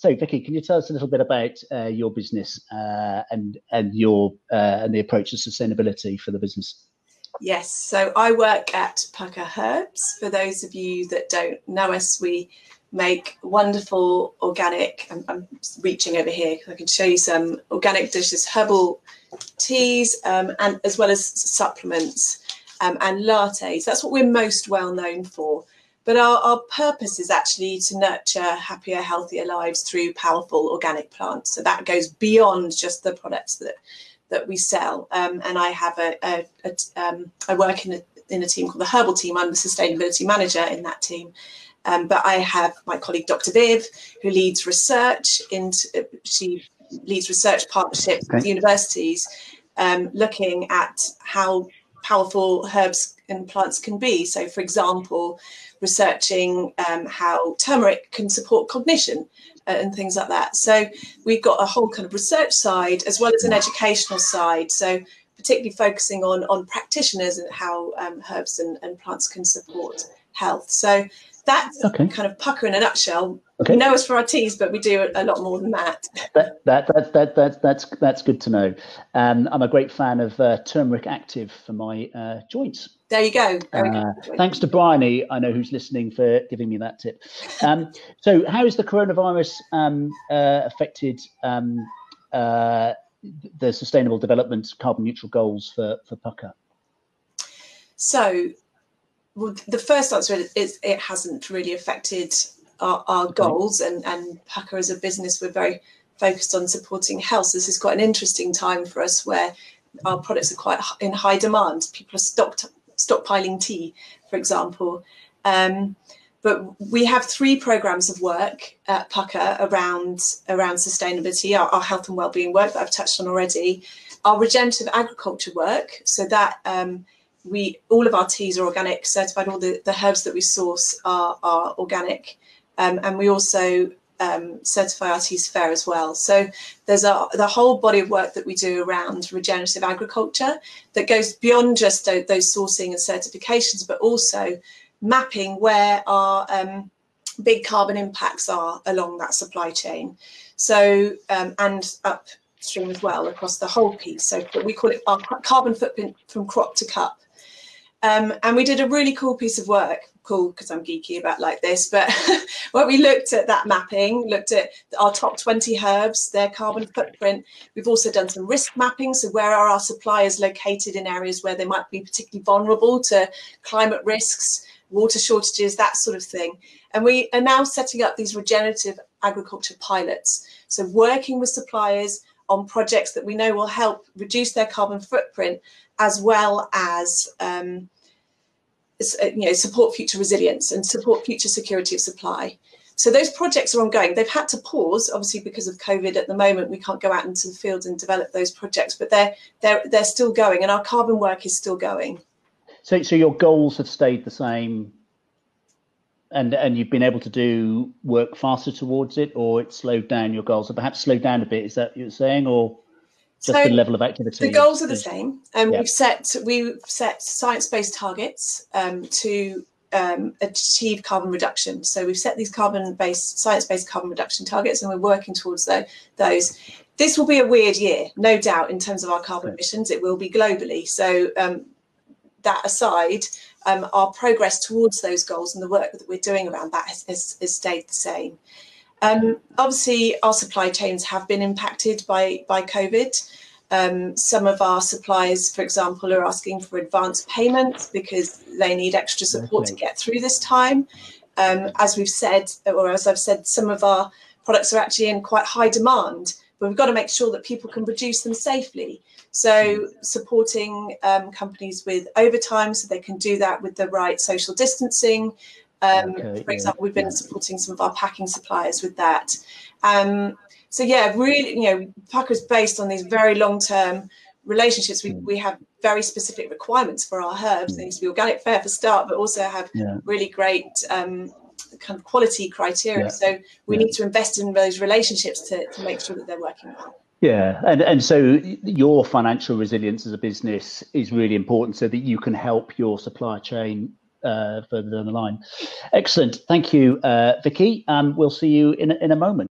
So, Vicky, can you tell us a little bit about your business and the approach to sustainability for the business? Yes, so I work at Pucker Herbs. For those of you that don't know us, we make wonderful organic, I'm reaching over here because I can show you some organic delicious herbal teas and as well as supplements and lattes. That's what we're most well known for. But our purpose is actually to nurture happier, healthier lives through powerful organic plants. So that goes beyond just the products that we sell. And I have I work in a team called the Herbal Team. I'm the sustainability manager in that team. But I have my colleague, Dr. Viv, who leads research. She leads research partnerships with universities, looking at how powerful herbs and plants can be. So, for example, researching how turmeric can support cognition and things like that. So we've got a whole kind of research side as well as an educational side. So particularly focusing on practitioners and how herbs and plants can support health. So that's kind of Pucker in a nutshell. We know us for our teas, but we do a lot more than that. That's good to know. I'm a great fan of turmeric active for my joints. There you go. Thanks to Bryony, I know who's listening, for giving me that tip. So how has the coronavirus affected the sustainable development carbon neutral goals for Pucker? So the first answer is it hasn't really affected our goals, and Pucker as a business, we're very focused on supporting health. So this is quite an interesting time for us where our products are quite in high demand. People are stockpiling tea, for example. But we have 3 programs of work at Pucker around sustainability, our health and wellbeing work that I've touched on already, our regenerative agriculture work, so that all of our teas are organic certified, all the herbs that we source are organic, and we also certify our teas fair as well. So there's the whole body of work that we do around regenerative agriculture that goes beyond just those sourcing and certifications, but also mapping where our big carbon impacts are along that supply chain. So and upstream as well across the whole piece. So we call it our carbon footprint from crop to cup. And we did a really cool piece of work, cool because I'm geeky about like this, but when we looked at that mapping, looked at our top 20 herbs, their carbon footprint. We've also done some risk mapping. So where are our suppliers located in areas where they might be particularly vulnerable to climate risks, water shortages, that sort of thing. And we are now setting up these regenerative agriculture pilots. So working with suppliers on projects that we know will help reduce their carbon footprint, as well as support future resilience and support future security of supply. So those projects are ongoing. They've had to pause, obviously, because of COVID. At the moment, we can't go out into the field and develop those projects, but they're still going, and our carbon work is still going. So your goals have stayed the same, and you've been able to do work faster towards it, or it's slowed down your goals, or perhaps slowed down a bit? Is that what you're saying, or just the level of activity? The goals are the same, and we've set science-based targets to achieve carbon reduction. So we've set these science-based carbon reduction targets, and we're working towards those. This will be a weird year, no doubt, in terms of our carbon emissions. It will be globally. So that aside, our progress towards those goals and the work that we're doing around that has stayed the same. Obviously, our supply chains have been impacted by COVID. Some of our suppliers, for example, are asking for advance payments because they need extra support to get through this time. As we've said, or as I've said, some of our products are actually in quite high demand, but we've got to make sure that people can produce them safely. So supporting companies with overtime so they can do that with the right social distancing. For example, we've been supporting some of our packing suppliers with that. So yeah, really, Pucker is based on these very long-term relationships. We have very specific requirements for our herbs. They need to be organic, fair for start, but also have really great kind of quality criteria. So we need to invest in those relationships to make sure that they're working well. Yeah, and so your financial resilience as a business is really important so that you can help your supply chain further down the line. Excellent. Thank you, Vicky. We'll see you in a moment.